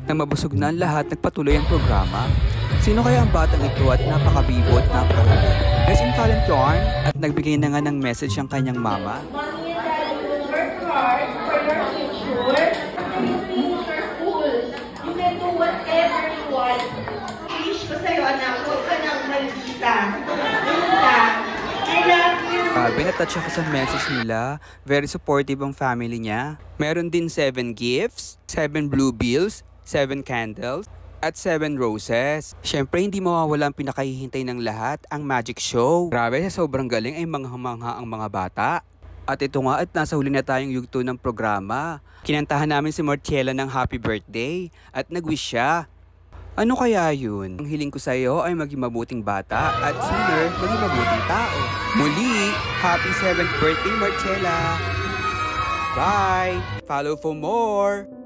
Na mabusog na ang lahat, nagpatuloy ang programa. Sino kaya ang batang ito at napakabibo at napakakulit? Guys, yung talent yarn at nagbigay na nga ng message ang kanyang mama. Mommy and Daddy will work hard for your future. After you finish your school, you can do whatever you want. Wish ko sa'yo, anak, huwag ka nang maldita. I love you. Natouch ako sa message nila. Very supportive ang family niya. Meron din 7 gifts, 7 blue bills, 7 candles, at 7 roses. Siyempre, hindi mawawala ang pinakahihintay ng lahat, ang magic show. Grabe, sa sobrang galing ay mangha-mangha ang mga bata. At ito nga at nasa huli na tayong yugto ng programa. Kinantahan namin si Marcella ng happy birthday at nag-wish siya. Ano kaya yun? Ang hiling ko sa iyo ay maging mabuting bata at sooner maging mabuting tao. Muli, happy 7th birthday Marcella! Bye! Follow for more!